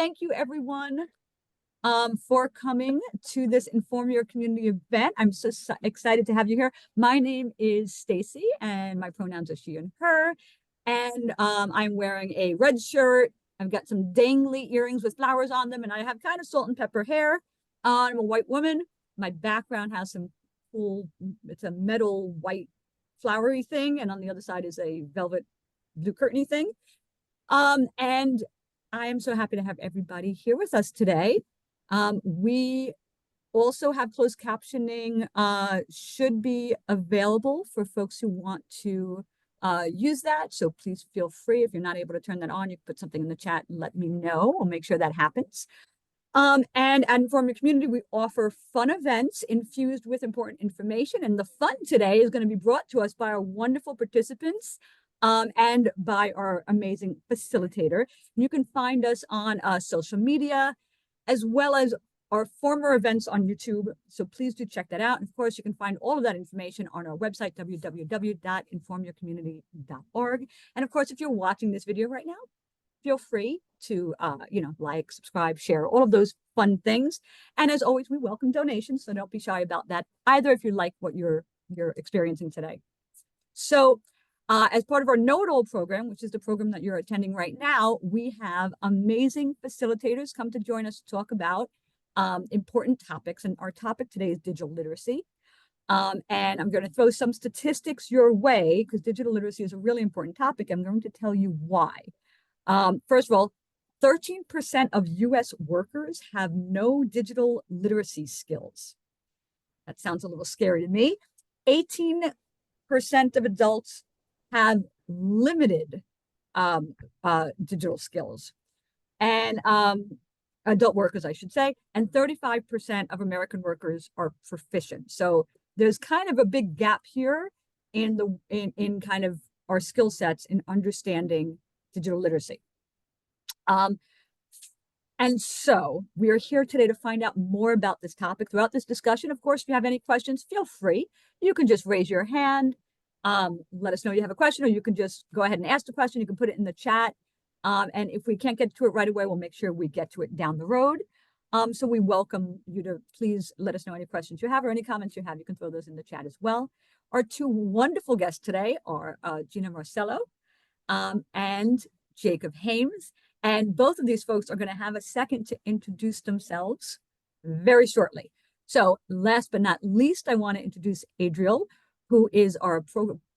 thank you everyone for coming to this Inform Your Community event. I'm so excited to have you here. My name is Stacy and my pronouns are she and her. And I'm wearing a red shirt. I've got some dangly earrings with flowers on them, and I have kind of salt and pepper hair. I'm a white woman. My background has some cool, it's a metal white flowery thing, and on the other side is a velvet blue curtainy thing. And I am so happy to have everybody here with us today. We also have closed captioning, should be available for folks who want to use that. So please feel free. If you're not able to turn that on, you can put something in the chat and let me know. We'll make sure that happens. And at Inform Your Community, we offer fun events infused with important information. And the fun today is going to be brought to us by our wonderful participants and by our amazing facilitator. You can find us on social media, as well as our former events on YouTube. So please do check that out. And of course, you can find all of that information on our website, www.informyourcommunity.org. And of course, if you're watching this video right now, feel free to, like, subscribe, share, all of those fun things. And as always, we welcome donations. So don't be shy about that either if you like what you're experiencing today. So as part of our Know-It-All program, which is the program that you're attending right now, we have amazing facilitators come to join us to talk about important topics. And our topic today is digital literacy. And I'm going to throw some statistics your way because digital literacy is a really important topic. I'm going to tell you why. First of all, 13% of US workers have no digital literacy skills. That sounds a little scary to me. 18% of adults have limited digital skills, and adult workers, I should say, and 35% of American workers are proficient. So there's kind of a big gap here in kind of our skill sets in understanding digital literacy. And so we are here today to find out more about this topic. Throughout this discussion, of course, if you have any questions, feel free. You can just raise your hand, let us know you have a question, or you can just go ahead and ask the question. You can put it in the chat. And if we can't get to it right away, we'll make sure we get to it down the road. So we welcome you to please let us know any questions you have or any comments you have. You can throw those in the chat as well. Our two wonderful guests today are Gina Marcello and Jacob Hames. And both of these folks are going to have a second to introduce themselves very shortly. So last but not least, I want to introduce Adriel, who is our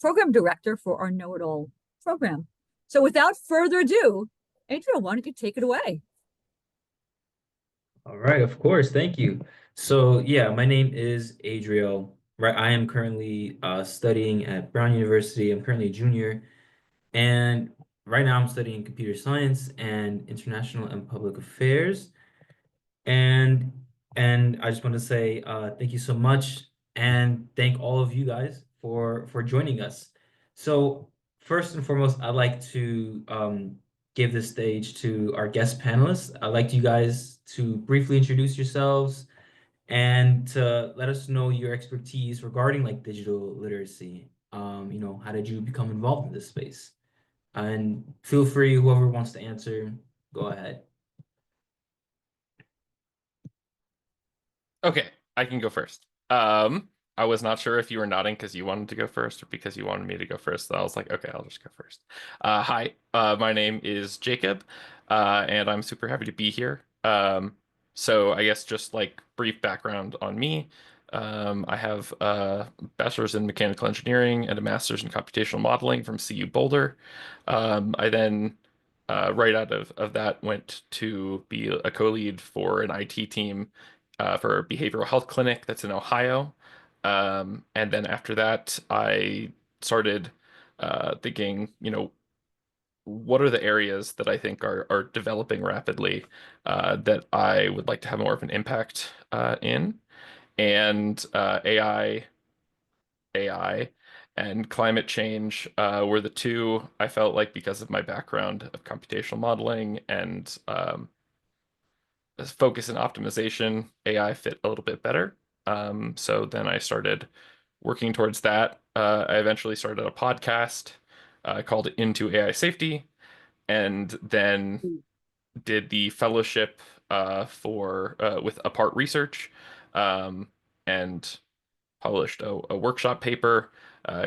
program director for our Know-It-All program. So without further ado, Adriel, why don't you take it away? All right, of course. Thank you. So yeah, my name is Adriel. Right, I am currently studying at Brown University. I'm currently a junior. And right now I'm studying computer science and international and public affairs. And I just want to say thank you so much and thank all of you guys for joining us. So first and foremost, I'd like to give the stage to our guest panelists. I'd like you guys to briefly introduce yourselves and to let us know your expertise regarding like digital literacy. How did you become involved in this space? And feel free, whoever wants to answer, go ahead. Okay, I can go first. I was not sure if you were nodding because you wanted to go first or because you wanted me to go first. So I was like, okay, I'll just go first. Hi, my name is Jacob, and I'm super happy to be here. So I guess just like brief background on me. I have a bachelor's in mechanical engineering and a master's in computational modeling from CU Boulder. I then right out of that went to be a co-lead for an IT team for a behavioral health clinic that's in Ohio. And then after that, I started thinking, what are the areas that I think are developing rapidly that I would like to have more of an impact in? And AI, and climate change were the two I felt like because of my background of computational modeling and focus and optimization, AI fit a little bit better. So then I started working towards that. I eventually started a podcast called Into AI Safety. And then did the fellowship for with Apart Research, um, and published a workshop paper.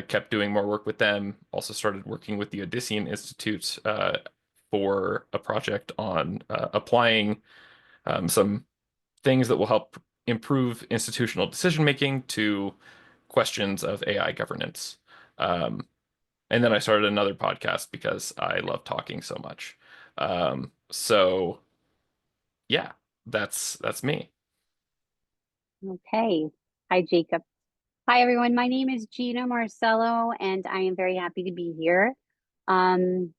Kept doing more work with them. Also started working with the Odyssean Institute for a project on applying some things that will help improve institutional decision making to questions of AI governance. Um, and then I started another podcast because I love talking so much. So yeah, that's me. Okay. Hi, Jacob. Hi, everyone. My name is Gina Marcello, and I am very happy to be here. Um,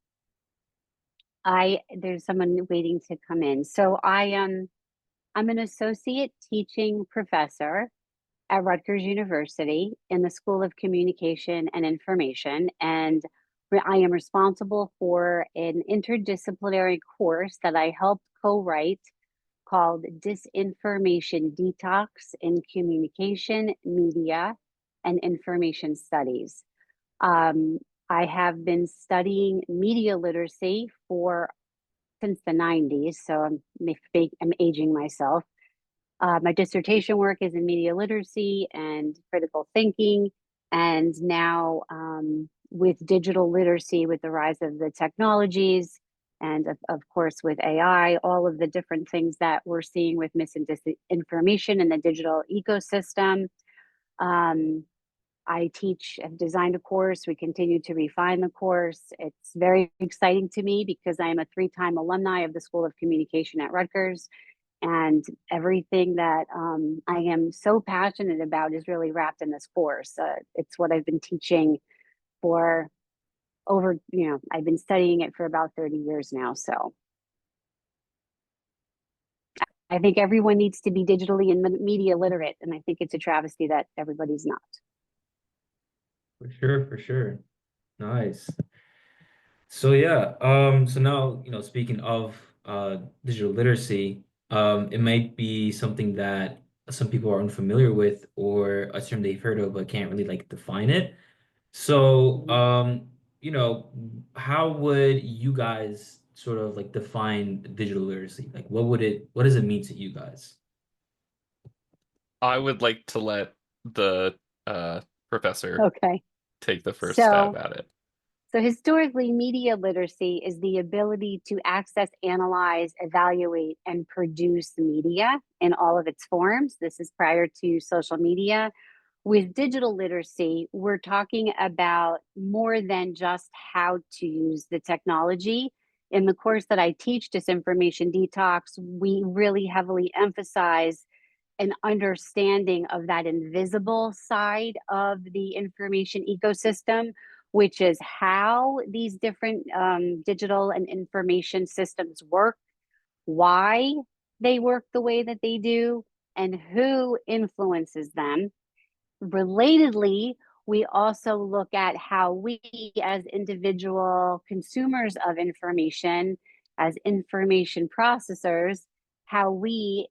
there's someone waiting to come in. So I'm an associate teaching professor at Rutgers University in the School of Communication and Information, and I am responsible for an interdisciplinary course that I helped co-write called Disinformation Detox in Communication, Media, and Information Studies. Um, I have been studying media literacy for since the 90s, so I'm aging myself. My dissertation work is in media literacy and critical thinking. And now, with digital literacy, with the rise of the technologies, and of course with AI, all of the different things that we're seeing with mis and disinformation in the digital ecosystem. Um, I teach, I've designed a course. We continue to refine the course. It's very exciting to me because I am a three-time alumni of the School of Communication at Rutgers. And everything that I am so passionate about is really wrapped in this course. It's what I've been teaching for over, I've been studying it for about 30 years now. So I think everyone needs to be digitally and media literate. And I think it's a travesty that everybody's not. For sure, for sure. Nice. So yeah, so now, speaking of digital literacy, it might be something that some people are unfamiliar with or a term they've heard of but can't really like define it. So, you know, how would you guys sort of like define digital literacy? Like what does it mean to you guys? I would like to let the uh, professor Okay. take the first stab So at it. So historically, media literacy is the ability to access, analyze, evaluate, and produce media in all of its forms. This is prior to social media. With digital literacy, we're talking about more than just how to use the technology. In the course that I teach, Disinformation Detox, we really heavily emphasize an understanding of that invisible side of the information ecosystem, which is how these different digital and information systems work, why they work the way that they do, and who influences them. Relatedly, we also look at how we, as individual consumers of information, as information processors, how we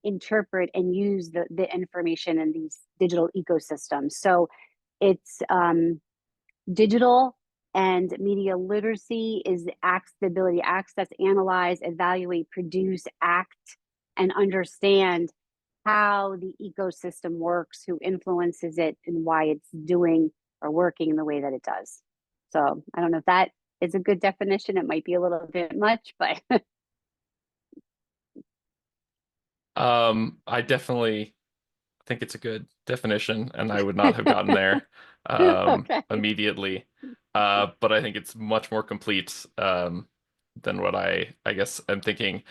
interpret and use the information in these digital ecosystems. So it's digital and media literacy is the ability to access, analyze, evaluate, produce, act, and understand how the ecosystem works, who influences it, and why it's doing or working in the way that it does. So I don't know if that is a good definition. It might be a little bit much, but I definitely think it's a good definition, and I would not have gotten there okay. immediately. But I think it's much more complete than what I guess I'm thinking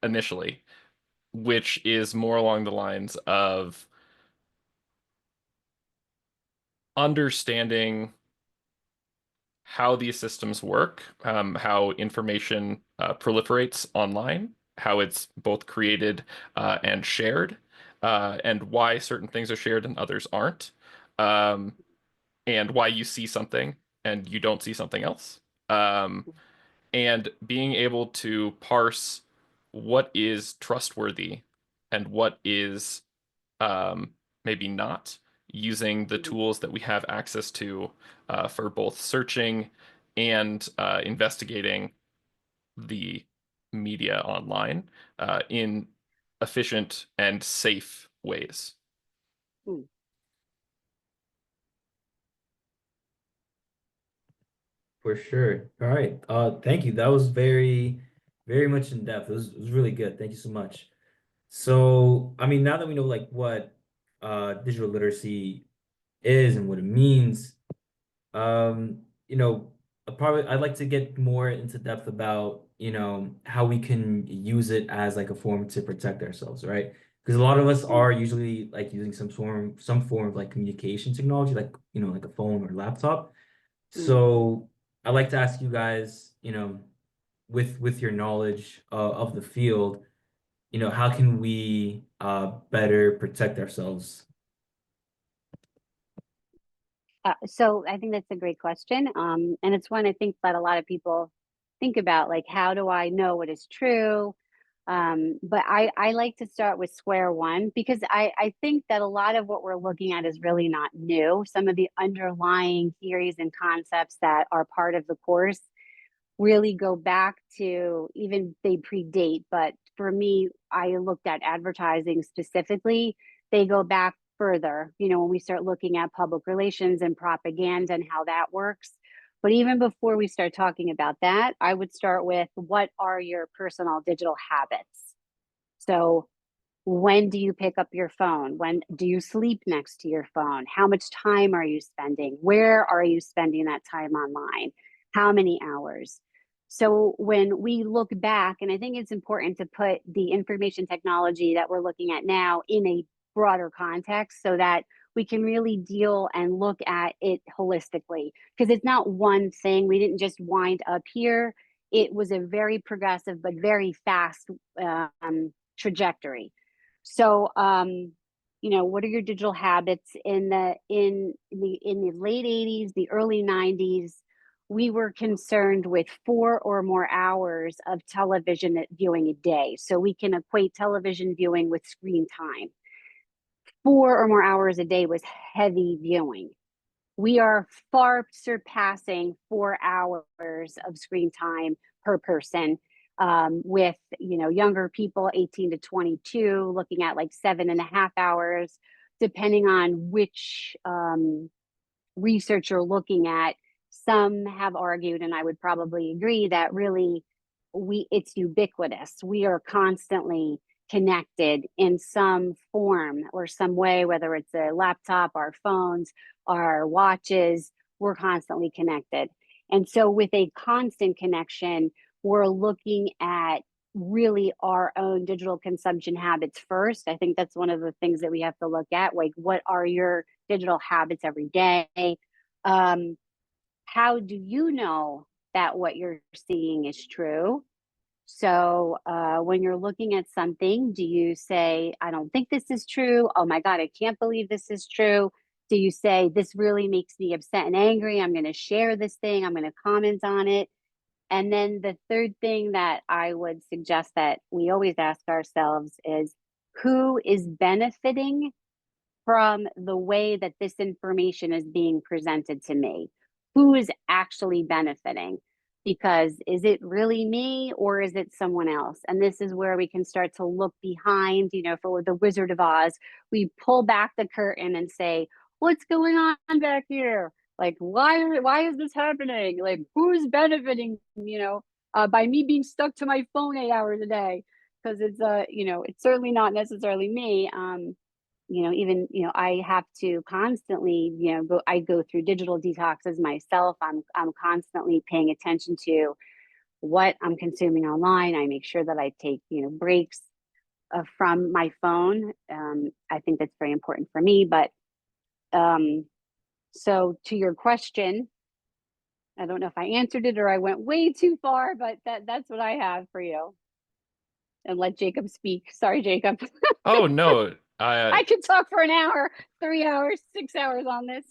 initially, which is more along the lines of understanding how these systems work, how information proliferates online, how it's both created and shared, and why certain things are shared and others aren't, um, and why you see something and you don't see something else. Um, and being able to parse what is trustworthy and what is um, maybe not, using the tools that we have access to for both searching and investigating the media online in efficient and safe ways. Hmm. For sure. All right. Thank you. That was very much in depth. It was really good. Thank you so much. So, I mean, now that we know like what digital literacy is and what it means, you know, probably I'd like to get more into depth about, how we can use it as like a form to protect ourselves, right? Because a lot of us Hmm. are usually like using some form of like communication technology, like, like a phone or laptop. Hmm. So I'd like to ask you guys, with your knowledge of the field, how can we better protect ourselves? So I think that's a great question. And it's one I think that a lot of people think about, like, how do I know what is true? But I like to start with square one because I think that a lot of what we're looking at is really not new. Some of the underlying theories and concepts that are part of the course really go back to, even they predate, but for me, I looked at advertising specifically. They go back further, when we start looking at public relations and propaganda and how that works. But even before we start talking about that, I would start with, what are your personal digital habits? So when do you pick up your phone? When do you sleep next to your phone? How much time are you spending? Where are you spending that time online? How many hours? So when we look back, and I think it's important to put the information technology that we're looking at now in a broader context so that we can really deal and look at it holistically, because it's not one thing. We didn't just wind up here. It was a very progressive but very fast trajectory. So, what are your digital habits in the late 80s, the early 90s? We were concerned with 4 or more hours of television viewing a day. So we can equate television viewing with screen time. 4 or more hours a day was heavy viewing. We are far surpassing 4 hours of screen time per person, with younger people 18 to 22 looking at like 7.5 hours, depending on which research you're looking at. Some have argued, and I would probably agree, that really it's ubiquitous. We are constantly connected in some form or some way, whether it's a laptop, our phones, our watches, we're constantly connected. And so with a constant connection, we're looking at really our own digital consumption habits first. I think that's one of the things that we have to look at. Like, what are your digital habits every day? Um, how do you know that what you're seeing is true? So when you're looking at something, do you say, I don't think this is true? Oh my God, I can't believe this is true. Do you say, this really makes me upset and angry? I'm going to share this thing. I'm going to comment on it. And then the third thing that I would suggest that we always ask ourselves is, who is benefiting from the way that this information is being presented to me? Who is actually benefiting? Because is it really me or is it someone else? And this is where we can start to look behind, for the Wizard of Oz, we pull back the curtain and say, what's going on back here? Like, why is this happening? Like, who's benefiting, by me being stuck to my phone 8 hours a day? Because it's certainly not necessarily me. Even I have to constantly I go through digital detoxes myself. I'm constantly paying attention to what I'm consuming online. I make sure that I take breaks from my phone. I think that's very important for me. But so to your question, I don't know if I answered it or I went way too far, but that's what I have for you. And let Jacob speak. Sorry, Jacob. Oh no, I could talk for an hour, 3 hours, 6 hours on this.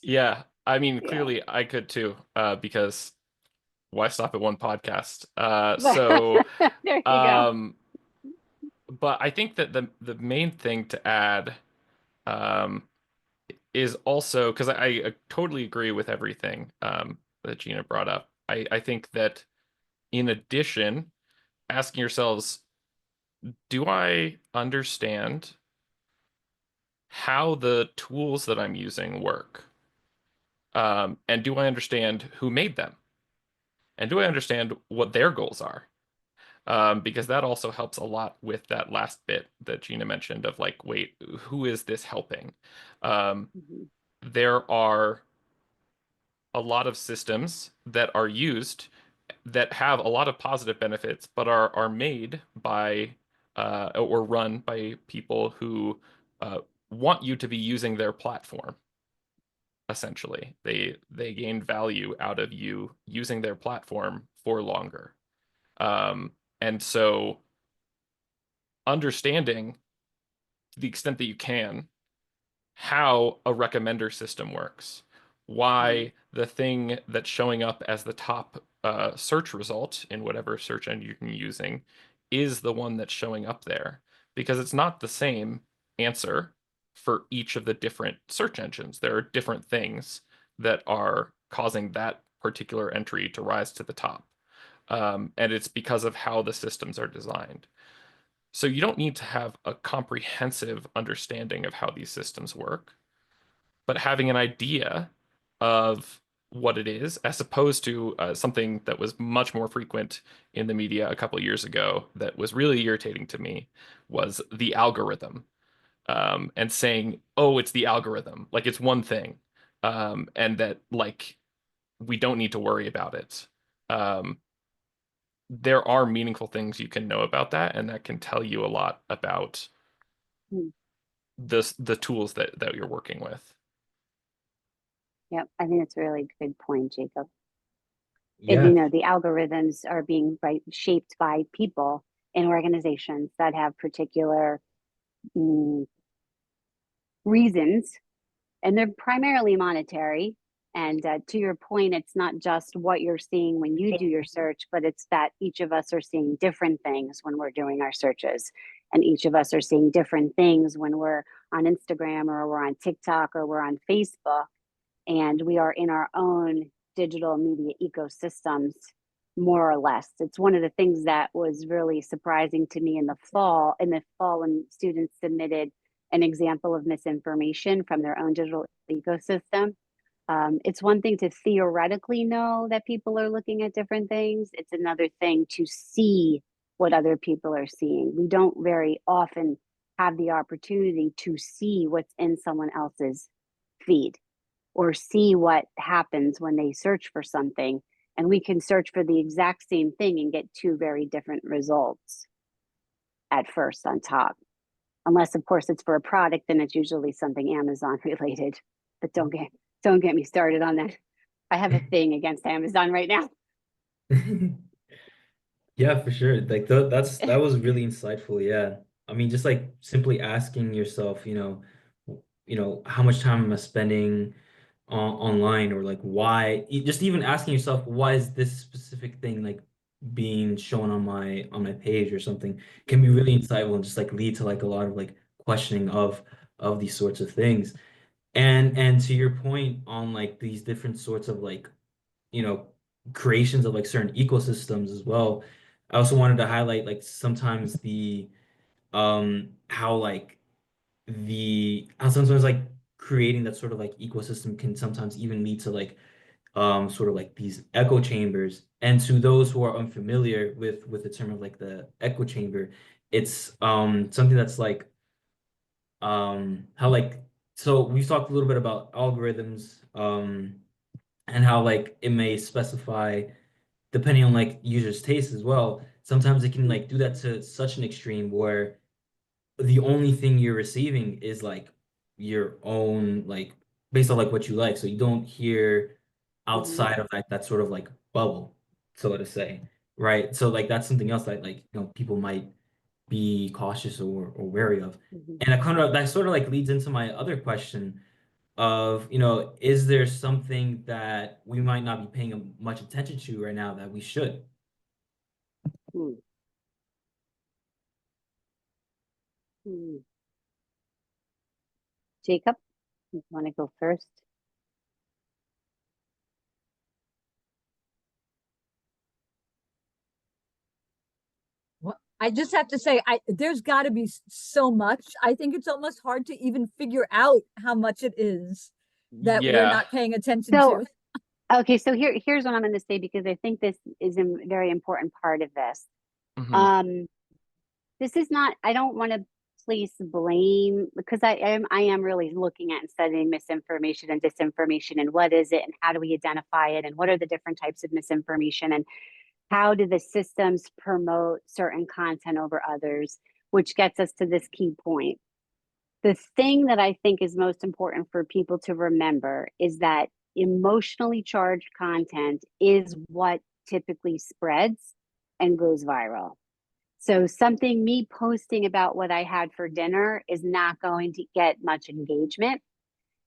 yeah. I mean, Yeah. clearly I could too, because why stop at one podcast? There you go. Um, but I think that the main thing to add, um, is also because I totally agree with everything that Gina brought up. I think that in addition, asking yourselves, do I understand how the tools that I'm using work? And do I understand who made them? And do I understand what their goals are? Because that also helps a lot with that last bit that Gina mentioned of like, wait, who is this helping? Um, Mhm. there are a lot of systems that are used that have a lot of positive benefits, but are made by or run by people who uh, want you to be using their platform. Essentially, they gain value out of you using their platform for longer. And so understanding to the extent that you can how a recommender system works, why the thing that's showing up as the top search result in whatever search engine you're using is the one that's showing up there, because it's not the same answer for each of the different search engines. There are different things that are causing that particular entry to rise to the top. And it's because of how the systems are designed. So you don't need to have a comprehensive understanding of how these systems work, but having an idea of what it is, as opposed to something that was much more frequent in the media a couple years ago that was really irritating to me, was the algorithm. And saying, oh, it's the algorithm, like it's one thing, and that like we don't need to worry about it. Um, there are meaningful things you can know about that, and that can tell you a lot about Mm. the tools that you're working with. Yep, I think that's a really good point, Jacob. And Yeah. the algorithms are being shaped by people and organizations that have particular mm, reasons, and they're primarily monetary. And to your point, it's not just what you're seeing when you do your search, but it's that each of us are seeing different things when we're doing our searches. And each of us are seeing different things when we're on Instagram or we're on TikTok or we're on Facebook. And we are in our own digital media ecosystems, more or less. It's one of the things that was really surprising to me in the fall. In the fall, when students submitted an example of misinformation from their own digital ecosystem. It's one thing to theoretically know that people are looking at different things. It's another thing to see what other people are seeing. We don't very often have the opportunity to see what's in someone else's feed or see what happens when they search for something. And we can search for the exact same thing and get two very different results at first on top. Unless, of course, it's for a product, then it's usually something Amazon related. But don't get me started on that. I have a thing against Amazon right now. Yeah, for sure. Like that was really insightful. Yeah. I mean, just like simply asking yourself, how much time am I spending online, or like why, just even asking yourself, why is this specific thing like being shown on my page or something, can be really insightful and just like lead to like a lot of like questioning of these sorts of things. And to your point on like these different sorts of like, you know, creations of like certain ecosystems as well. I also wanted to highlight like sometimes the how like how sometimes like creating that sort of like ecosystem can sometimes even lead to like sort of like these echo chambers. And to those who are unfamiliar with the term of like the echo chamber, it's something that's like how like, so we've talked a little bit about algorithms, and how like it may specify depending on like users' taste as well. Sometimes it can like do that to such an extreme where the only thing you're receiving is like your own, like based on like what you like. So you don't hear Mhm, outside of like that sort of like bubble, so to say. Right. So like that's something else that like, people might be cautious or wary of. mhm, And that sort of like leads into my other question of, is there something that we might not be paying much attention to right now that we should? mm, mm. Jacob, you want to go first? I just have to say, there's got to be so much. I think it's almost hard to even figure out how much it is that we're Yeah. not paying attention So, to. okay, so here's what I'm going to say, because I think this is a very important part of this. Mhm. This is not, I don't want to place blame, because I am really looking at and studying misinformation and disinformation, and what is it and how do we identify it, and what are the different types of misinformation, and how do the systems promote certain content over others, which gets us to this key point. The thing that I think is most important for people to remember is that emotionally charged content is what typically spreads and goes viral. So something, me posting about what I had for dinner, is not going to get much engagement.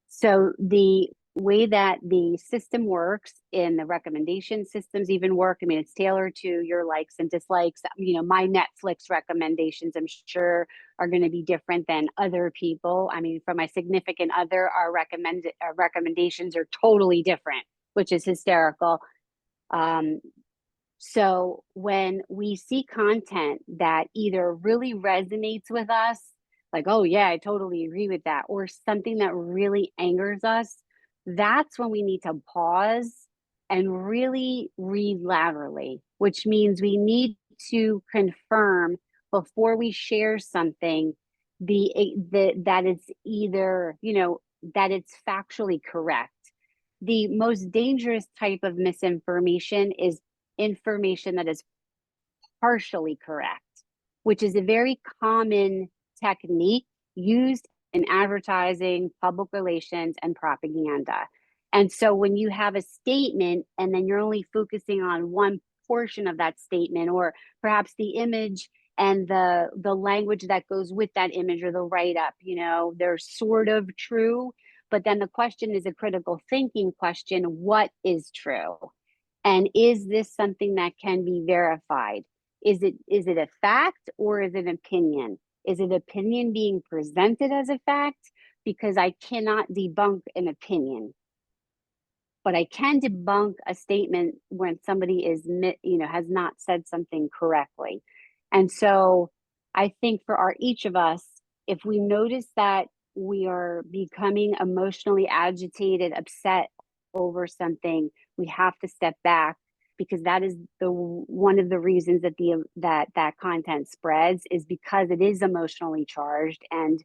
So the way that the system works, in the recommendation systems even work, I mean, it's tailored to your likes and dislikes. You know, my Netflix recommendations, I'm sure, are going to be different than other people. I mean, for my significant other, our recommendations are totally different, which is hysterical. Um, so when we see content that either really resonates with us, like, oh yeah, I totally agree with that, or something that really angers us, that's when we need to pause and really read laterally, which means we need to confirm before we share something that it's either, that it's factually correct. The most dangerous type of misinformation is information that is partially correct, which is a very common technique used in advertising, public relations, and propaganda. And so when you have a statement and then you're only focusing on one portion of that statement, or perhaps the image and the language that goes with that image, or the write up, they're sort of true, but then the question is a critical thinking question: what is true? And is this something that can be verified? Is it a fact, or is it an opinion? Is it opinion being presented as a fact? Because I cannot debunk an opinion, but I can debunk a statement when somebody has not said something correctly. And so I think for each of us, if we notice that we are becoming emotionally agitated, upset over something, we have to step back, because that is the one of the reasons that that content spreads, is because it is emotionally charged. And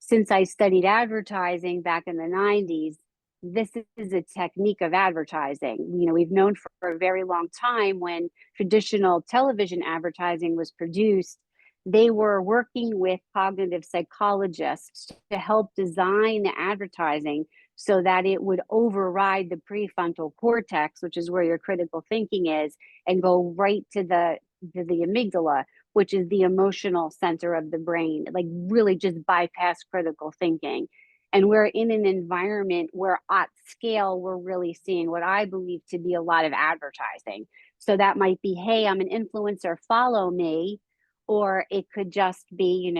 since I studied advertising back in the 90s, this is a technique of advertising. We've known for a very long time, when traditional television advertising was produced, they were working with cognitive psychologists to help design the advertising so that it would override the prefrontal cortex, which is where your critical thinking is, and go right to the amygdala, which is the emotional center of the brain, like really just bypass critical thinking. And we're in an environment where at scale, we're really seeing what I believe to be a lot of advertising. So that might be, hey, I'm an influencer, follow me. Or it could just be,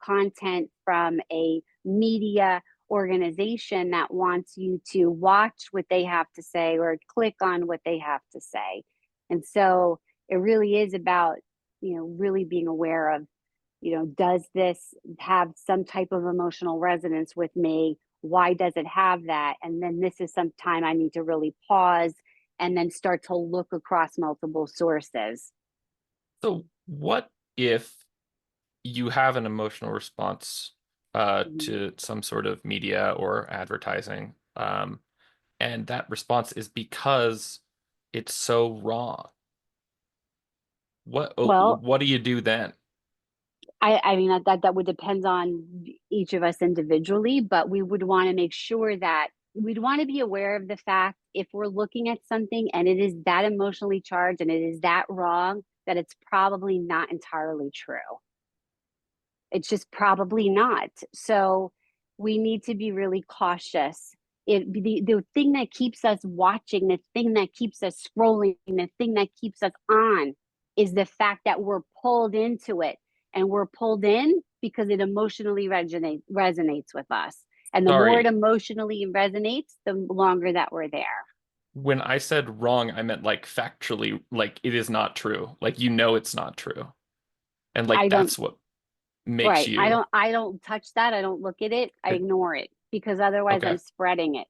content from a media organization that wants you to watch what they have to say or click on what they have to say. And so it really is about, really being aware of, does this have some type of emotional resonance with me? Why does it have that? And then this is some time I need to really pause and then start to look across multiple sources. So what if you have an emotional response to some sort of media or advertising, and that response is because it's so wrong? Well, What do you do then? I mean, that would depend on each of us individually, but we would want to make sure that we'd want to be aware of the fact, if we're looking at something and it is that emotionally charged and it is that wrong, that it's probably not entirely true. It's just probably not. So we need to be really cautious. The thing that keeps us watching, the thing that keeps us scrolling, the thing that keeps us on, is the fact that we're pulled into it. And we're pulled in because it emotionally resonates with us. And the more it Sorry, emotionally resonates, the longer that we're there. when I said wrong, I meant like factually, like it is not true. Like it's not true. And I like don't, that's what makes right. you I don't touch that. I don't look at it. I it, ignore it because otherwise okay. I'm spreading it.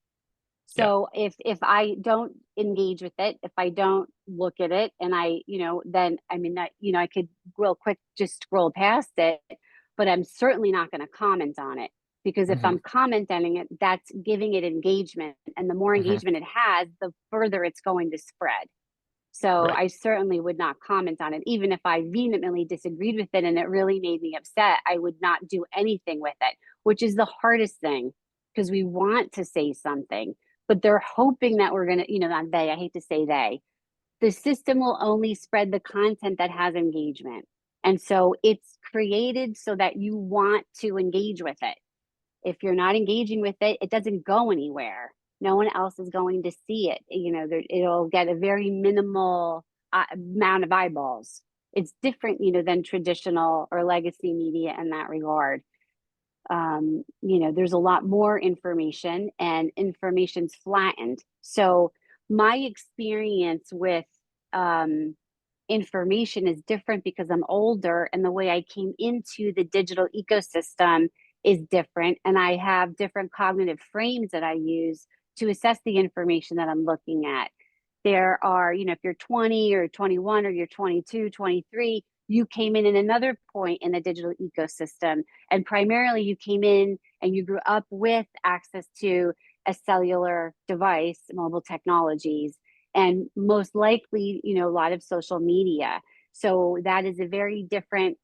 Yeah. So if I don't engage with it, if I don't look at it and I, then I mean that, I could real quick just scroll past it, but I'm certainly not going to comment on it because if Hmm. I'm commenting it, that's giving it engagement. And the more Hmm. engagement it has, the further it's going to spread. So Right. I certainly would not comment on it. Even if I vehemently disagreed with it and it really made me upset, I would not do anything with it, which is the hardest thing because we want to say something, but they're hoping that we're going to, not they, I hate to say they, the system will only spread the content that has engagement. And so it's created so that you want to engage with it. If you're not engaging with it, it doesn't go anywhere. No one else is going to see it. It'll get a very minimal amount of eyeballs. It's different, than traditional or legacy media in that regard. There's a lot more information and information's flattened. So my experience with um, information is different because I'm older and the way I came into the digital ecosystem is different. And I have different cognitive frames that I use to assess the information that I'm looking at. There are, if you're 20 or 21 or you're 22, 23, you came in another point in the digital ecosystem. And primarily you came in and you grew up with access to a cellular device, mobile technologies, and most likely, a lot of social media. So that is a very different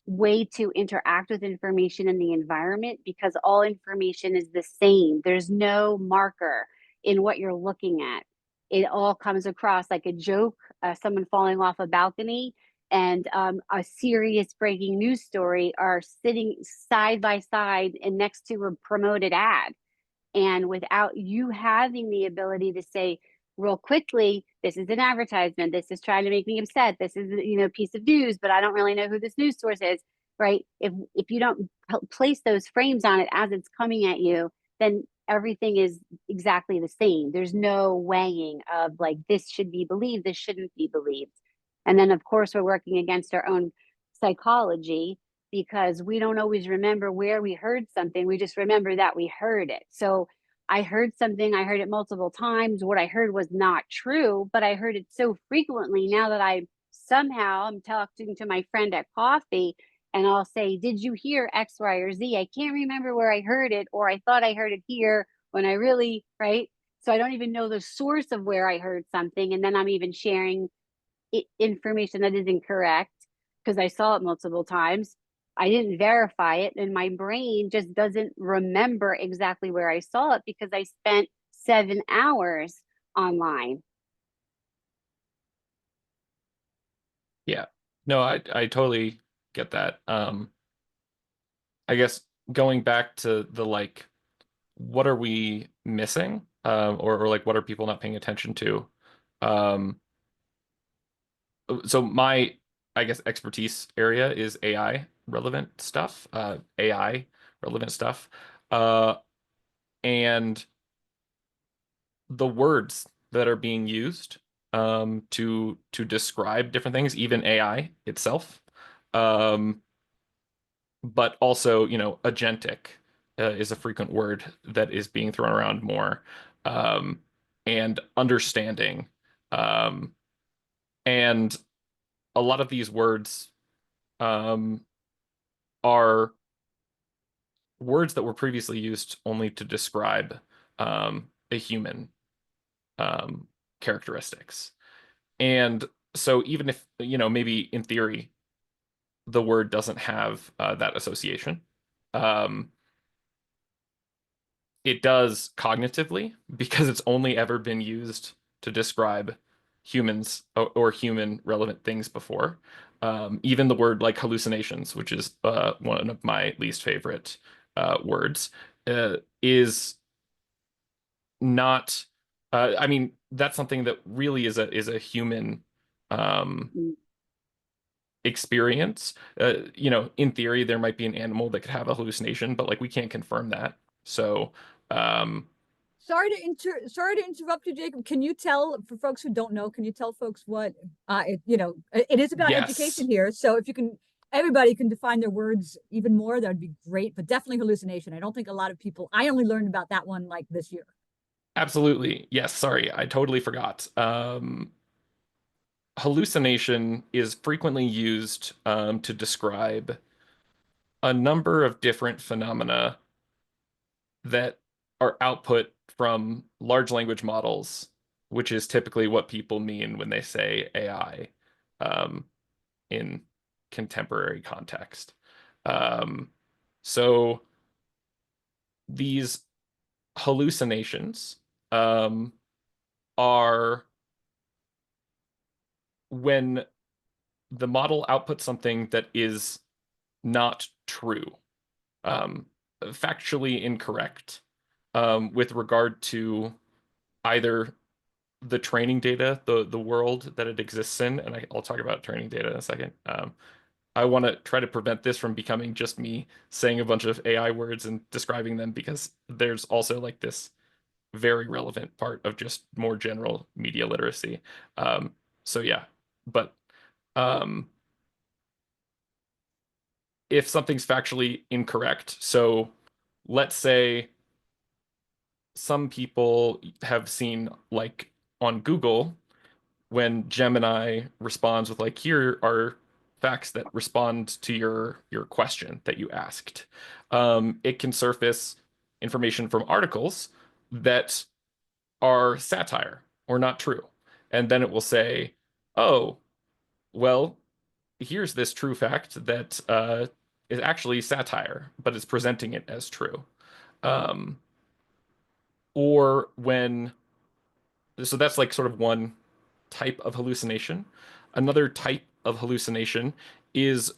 way to interact with information in the environment because all information is the same. There's no marker in what you're looking at. It all comes across like a joke, someone falling off a balcony, and a serious breaking news story are sitting side by side and next to a promoted ad. And without you having the ability to say real quickly, this is an advertisement, this is trying to make me upset, this is a piece of news, but I don't really know who this news source is, right? If you don't place those frames on it as it's coming at you, then everything is exactly the same. There's no weighing of like this should be believed, this shouldn't be believed. And then of course we're working against our own psychology because we don't always remember where we heard something. We just remember that we heard it. So I heard something, I heard it multiple times. What I heard was not true, but I heard it so frequently now that I'm talking to my friend at coffee and I'll say, did you hear X, Y, or Z? I can't remember where I heard it, or I thought I heard it here when I really, right? So I don't even know the source of where I heard something. And then I'm even sharing information that is incorrect because I saw it multiple times. I didn't verify it, and my brain just doesn't remember exactly where I saw it because I spent 7 hours online. Yeah. No, I totally get that. I guess going back to the like, what are we missing? Or like what are people not paying attention to? Um, so my, I guess, expertise area is AI relevant stuff, AI relevant stuff. Uh, and the words that are being used to describe different things, even AI itself. Um, but also, agentic is a frequent word that is being thrown around more. Um, and understanding. Um, and a lot of these words um, are words that were previously used only to describe a human um, characteristics. And so even if, maybe in theory, the word doesn't have that association, um, it does cognitively because it's only ever been used to describe humans or human relevant things before. Even the word like hallucinations, which is one of my least favorite words, is not. I mean, that's something that really is a human um, Mm. experience. In theory, there might be an animal that could have a hallucination, but like we can't confirm that. So, um, Sorry to interrupt you, Jacob. Can you tell for folks who don't know? Can you tell folks what it is about yes. education here? So if you can everybody can define their words even more, that'd be great. But definitely hallucination. I don't think a lot of people. I only learned about that one like this year. Absolutely. Yes, sorry, I totally forgot. Hallucination is frequently used to describe a number of different phenomena that are output from large language models, which is typically what people mean when they say AI um, in contemporary context. Um, so these hallucinations are when the model outputs something that is not true, um, factually incorrect, with regard to either the training data, the world that it exists in, and I'll talk about training data in a second. I want to try to prevent this from becoming just me saying a bunch of AI words and describing them, because there's also like this very relevant part of just more general media literacy. So yeah, but um, if something's factually incorrect, so let's say some people have seen, like on Google, when Gemini responds with like, here are facts that respond to your question that you asked. It can surface information from articles that are satire or not true. And then it will say, oh, well, here's this true fact that is actually satire, but it's presenting it as true. Um, or when, so that's like sort of one type of hallucination. Another type of hallucination is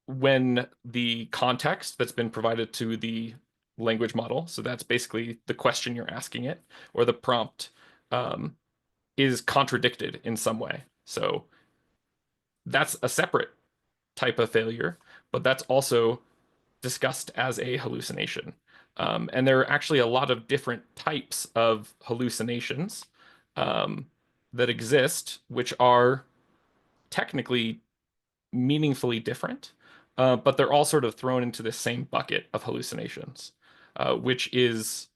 when the context that's been provided to the language model, so that's basically the question you're asking it, or the prompt, um, is contradicted in some way. So that's a separate type of failure, but that's also discussed as a hallucination. And there are actually a lot of different types of hallucinations um, that exist, which are technically meaningfully different, but they're all sort of thrown into the same bucket of hallucinations, which is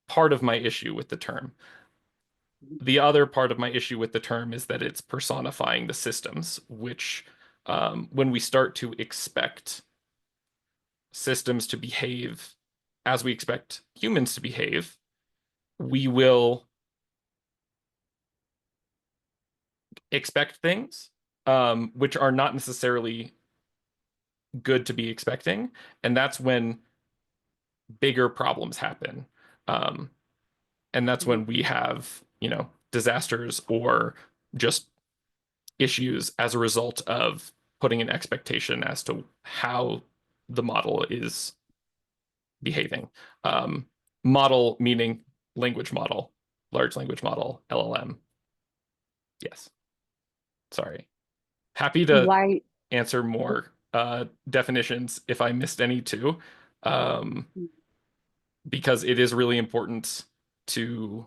part of my issue with the term. The other part of my issue with the term is that it's personifying the systems, which, when we start to expect systems to behave as we expect humans to behave, we will expect things which are not necessarily good to be expecting. And that's when bigger problems happen. Um, and that's when we have, disasters or just issues as a result of putting an expectation as to how the model is behaving. Um, Model meaning language model, large language model, LLM. Yes. Sorry. Happy to Why? answer more definitions if I missed any too, um, because it is really important to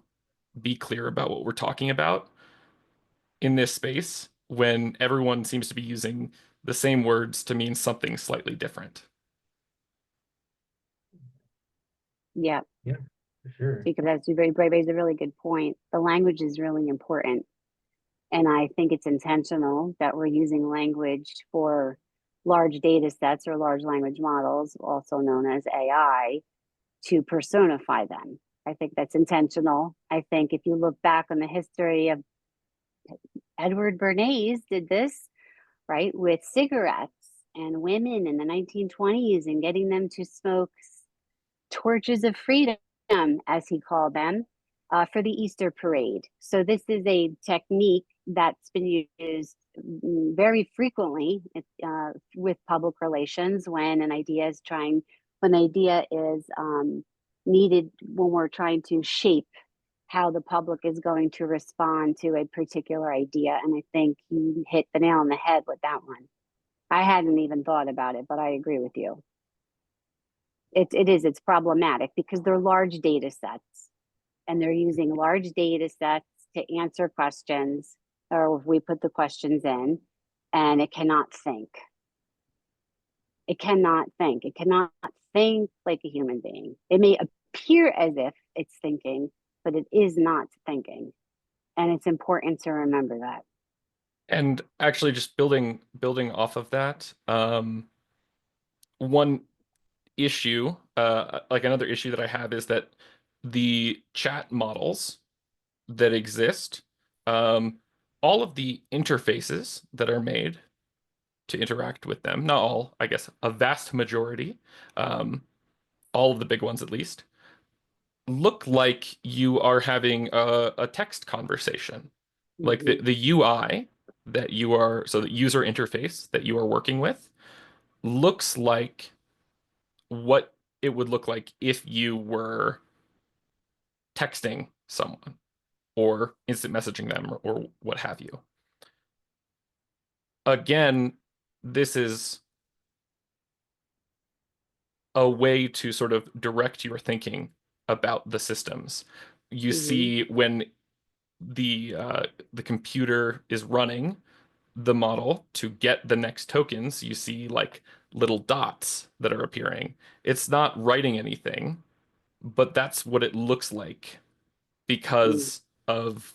be clear about what we're talking about in this space when everyone seems to be using the same words to mean something slightly different. Yeah, Yeah, for sure. because that's you raised a really good point. The language is really important. And I think it's intentional that we're using language for large data sets or large language models, also known as AI, to personify them. I think that's intentional. I think if you look back on the history of Edward Bernays did this, right, with cigarettes and women in the 1920s and getting them to smoke torches of freedom, as he called them, for the Easter parade. So this is a technique that's been used very frequently with public relations when an idea is needed, when we're trying to shape how the public is going to respond to a particular idea. And I think you hit the nail on the head with that one. I hadn't even thought about it, but I agree with you. It's problematic because they're large data sets and they're using large data sets to answer questions, or if we put the questions in, and it cannot think. It cannot think. It cannot think like a human being. It may appear as if it's thinking, but it is not thinking. And it's important to remember that. And actually, just building off of that, one issue, like another issue that I have is that the chat models that exist, um, all of the interfaces that are made to interact with them, not all, I guess, a vast majority, um, all of the big ones at least, look like you are having a text conversation. Like the UI that you are, so the user interface that you are working with looks like what it would look like if you were texting someone or instant messaging them or what have you. Again, this is a way to sort of direct your thinking about the systems. You see when the computer is running the model to get the next tokens, you see like little dots that are appearing. It's not writing anything, but that's what it looks like because of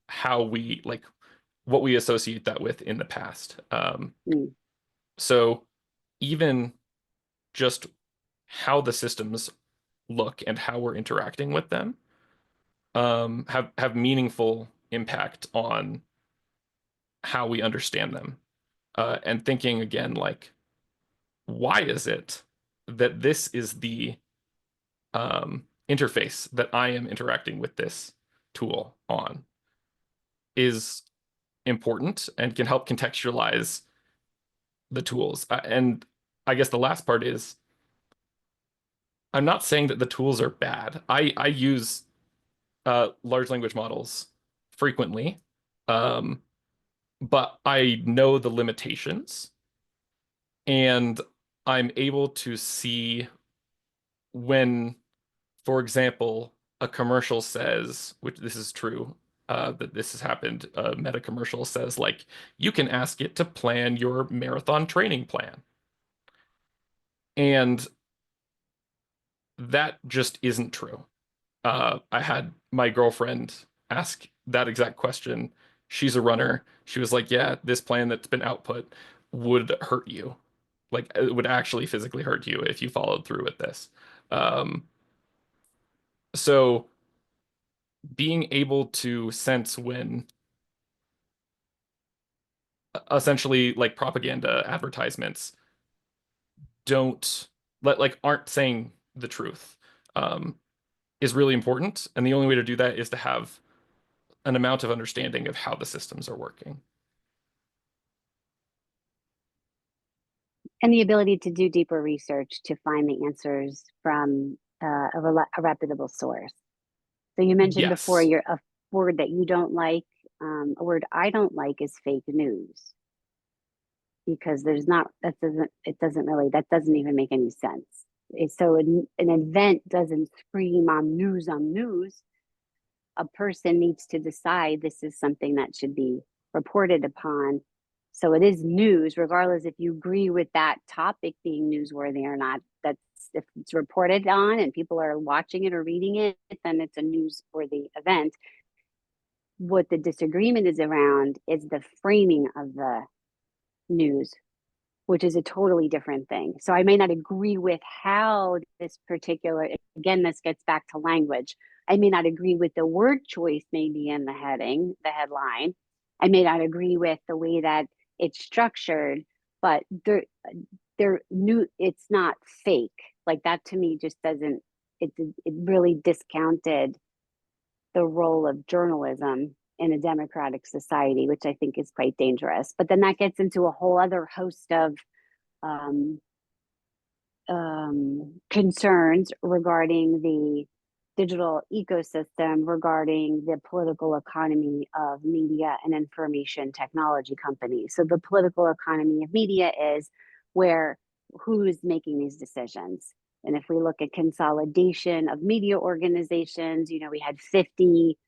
how we like what we associate that with in the past. So even just how the systems look and how we're interacting with them have meaningful impact on how we understand them. And thinking again, like, why is it that this is the interface that I am interacting with this tool on is important and can help contextualize the tools. And I guess the last part is I'm not saying that the tools are bad. I use large language models frequently, um, but I know the limitations and I'm able to see when, for example, a commercial says, which this is true, that this has happened, a meta commercial says, like, you can ask it to plan your marathon training plan. And that just isn't true. I had my girlfriend ask that exact question. She's a runner. She was like, yeah, this plan that's been output would hurt you. Like, it would actually physically hurt you if you followed through with this. Um, so being able to sense when essentially like propaganda advertisements don't like aren't saying the truth is really important. And the only way to do that is to have an amount of understanding of how the systems are working. And the ability to do deeper research to find the answers from a reputable source. So you mentioned before Yes. a word that you don't like. A word I don't like is fake news, because it doesn't really, that doesn't even make any sense. So an event doesn't scream on news on news. A person needs to decide this is something that should be reported upon. So it is news, regardless if you agree with that topic being newsworthy or not. That's if it's reported on and people are watching it or reading it, then it's a newsworthy event. What the disagreement is around is the framing of the news, which is a totally different thing. So I may not agree with how this particular, again, this gets back to language. I may not agree with the word choice maybe in the heading, the headline. I may not agree with the way that it's structured, but they're new, it's not fake. Like that to me just doesn't, it really discounted the role of journalism in a democratic society, which I think is quite dangerous. But then that gets into a whole other host of um, concerns regarding the digital ecosystem, regarding the political economy of media and information technology companies. So the political economy of media is where who's making these decisions. And if we look at consolidation of media organizations, we had 50,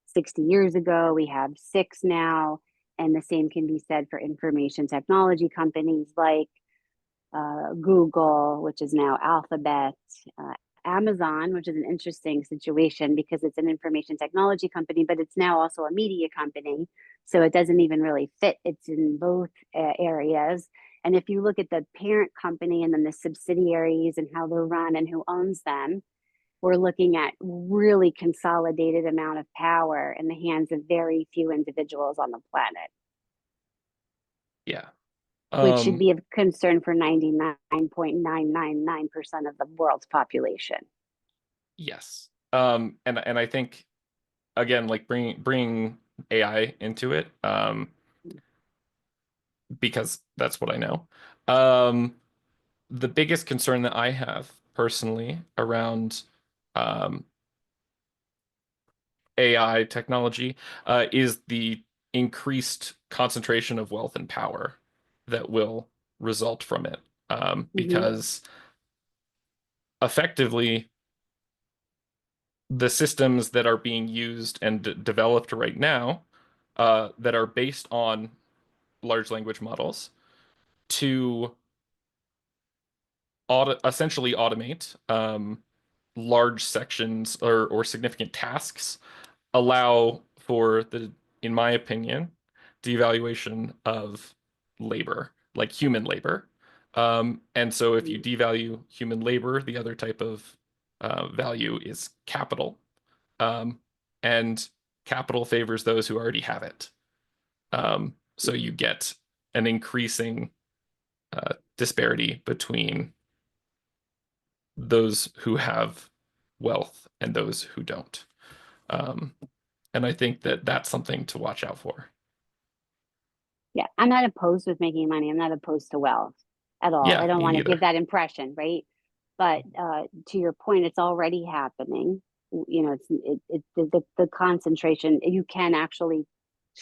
60 years ago, we have 6 now. And the same can be said for information technology companies like Google, which is now Alphabet, uh, Amazon, which is an interesting situation because it's an information technology company, but it's now also a media company. So it doesn't even really fit. It's in both areas. And if you look at the parent company and then the subsidiaries and how they're run and who owns them, we're looking at really consolidated amount of power in the hands of very few individuals on the planet, Yeah. which should be of concern for 99.999% of the world's population. Yes. And I think again, like bringing AI into it, because that's what I know. The biggest concern that I have personally around um, AI technology is the increased concentration of wealth and power that will result from it. Because effectively, the systems that are being used and developed right now that are based on large language models to essentially automate large sections or significant tasks allow for the, in my opinion, devaluation of labor, like human labor. And so if you devalue human labor, the other type of value is capital. Um, and capital favors those who already have it. So you get an increasing disparity between those who have wealth and those who don't. Um, and I think that that's something to watch out for. Yeah, I'm not opposed with making money. I'm not opposed to wealth at all. I Yeah, don't me want to give neither. that impression, right? But to your point, it's already happening. You know, the concentration. You can actually,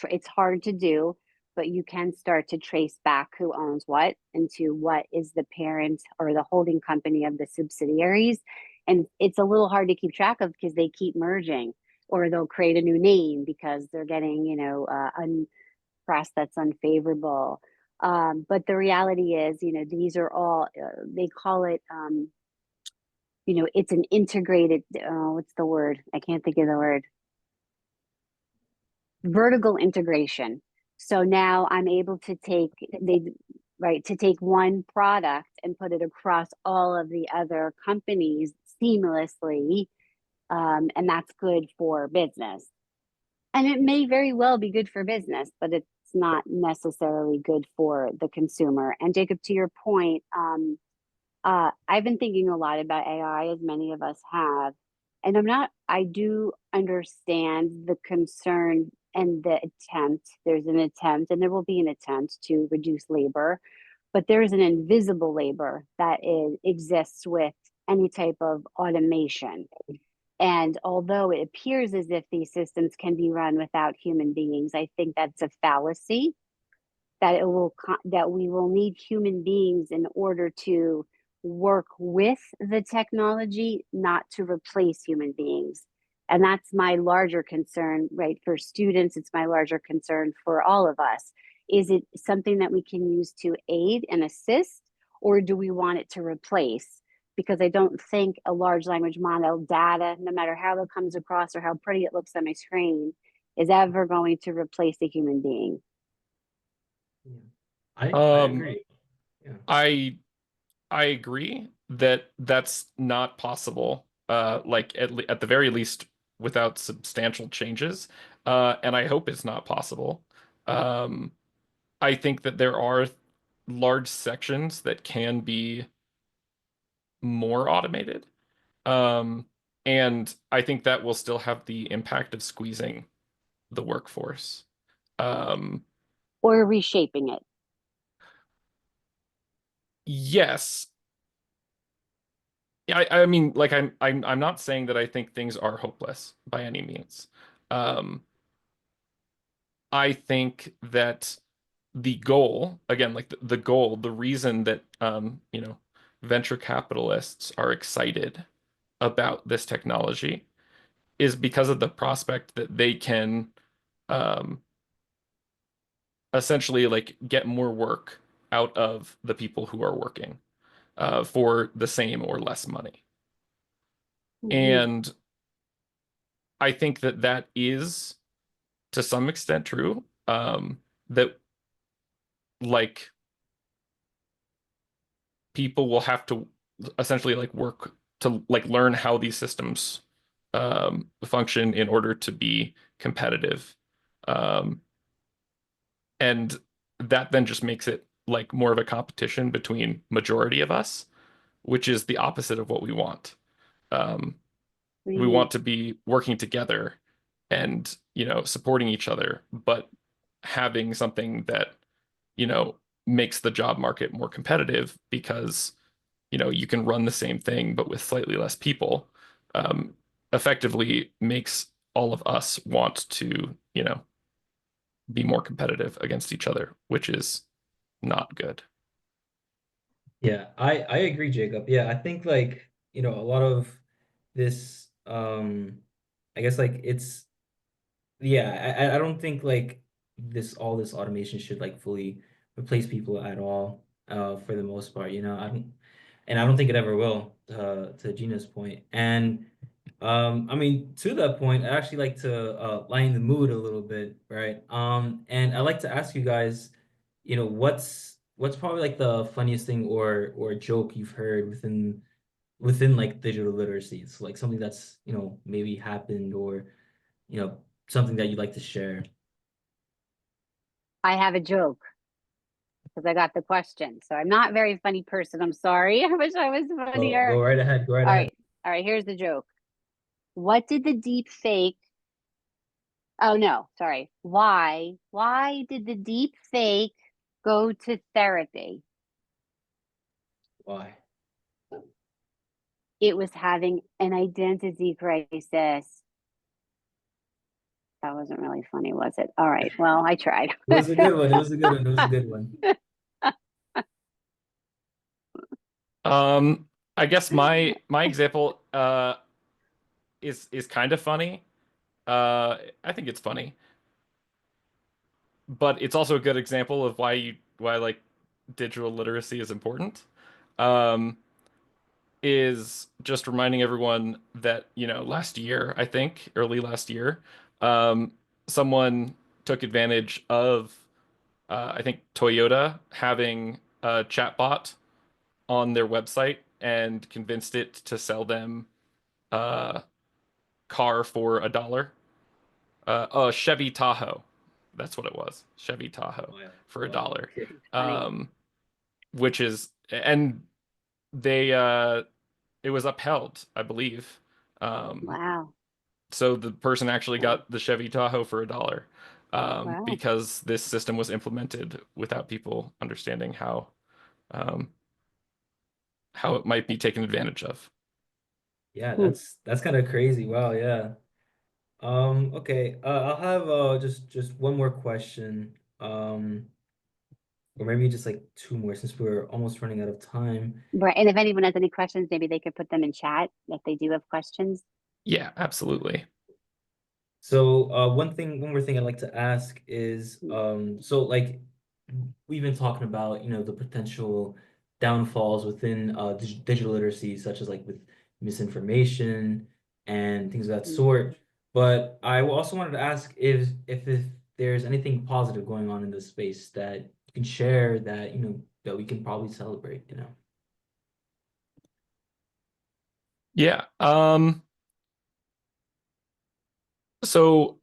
it's hard to do, but you can start to trace back who owns what into what is the parent or the holding company of the subsidiaries, and it's a little hard to keep track of because they keep merging, or they'll create a new name because they're getting, press that's unfavorable. But the reality is, these are all, they call it, it's an integrated, what's the word? I can't think of the word. Vertical integration. So now I'm able to take one product and put it across all of the other companies seamlessly. And that's good for business. And it may very well be good for business, but it's not necessarily good for the consumer. And Jacob, to your point, I've been thinking a lot about AI, as many of us have. And I do understand the concern and the attempt. There's an attempt, and there will be an attempt to reduce labor, but there's an invisible labor that exists with any type of automation. And although it appears as if these systems can be run without human beings, I think that's a fallacy. That we will need human beings in order to work with the technology, not to replace human beings. And that's my larger concern, right? For students, it's my larger concern for all of us. Is it something that we can use to aid and assist, or do we want it to replace? Because I don't think a large language model data, no matter how it comes across or how pretty it looks on my screen, is ever going to replace a human being. Yeah. I Um, agree. Yeah. I agree that that's not possible. Like at the very least, without substantial changes. And I hope it's not possible. Um, I think that there are large sections that can be more automated. Um, and I think that will still have the impact of squeezing the workforce. Um, Or reshaping it. yes. I mean, like I'm not saying that I think things are hopeless by any means. Um, I think that the goal, again, like the goal, the reason that venture capitalists are excited about this technology is because of the prospect that they can um, essentially like get more work out of the people who are working for the same or less money. Mhm. And I think that that is to some extent true. That like people will have to essentially like work to like learn how these systems function in order to be competitive. Um, and that then just makes it like more of a competition between majority of us, which is the opposite of what we want. Um, What do you we mean? want to be working together and, supporting each other, but having something that, you know, makes the job market more competitive because, you can run the same thing but with slightly less people, um, effectively makes all of us want to, be more competitive against each other, which is not good. Yeah, I agree, Jacob. Yeah, I think like, a lot of this I guess like it's yeah, I don't think like this automation should like fully replace people at all, for the most part, I don't think it ever will, to Gina's point. And I mean, to that point, I actually like to lighten the mood a little bit, right? And I like to ask you guys, what's probably like the funniest thing or joke you've heard within like digital literacy? It's like something that's, maybe happened, or you know, something that you'd like to share. I have a joke because I got the question. So I'm not a very funny person. I'm sorry. I wish I was Go funnier. right ahead. Go right All ahead. right. All right. Here's the joke. What did the deep fake? Oh no, sorry. Why did the deep fake go to therapy? Why? It was having an identity crisis. That wasn't really funny, was it? All right. Well, I tried. It was a good one. It was a good one. It was a good one. Um, I guess my example is kind of funny. I think it's funny, but it's also a good example of why like digital literacy is important. Um, is just reminding everyone that, last year, I think, early last year, um, someone took advantage of I think Toyota having a chatbot on their website and convinced it to sell them a car for $1. A Chevy Tahoe. That's what it was. Chevy Tahoe Wow. for a Wow. dollar. Okay. Funny. Which is, and they, it was upheld, I believe. Um, Wow. so the person actually got the Chevy Tahoe for $1, Wow. because this system was implemented without people understanding um, how it might be taken advantage of. Yeah, Hmm. that's kind of crazy. Wow. Yeah. Okay. I'll have just one more question. Or maybe just like two more, since we're almost running out of time. Right. And if anyone has any questions, maybe they could put them in chat if they do have questions. Yeah, absolutely. So, one more thing I'd like to ask is, so like we've been talking about, the potential downfalls within digital literacy, such as like with misinformation and things of that Mm. sort. But I also wanted to ask if there's anything positive going on in this space that you can share, that that we can probably celebrate. Yeah. So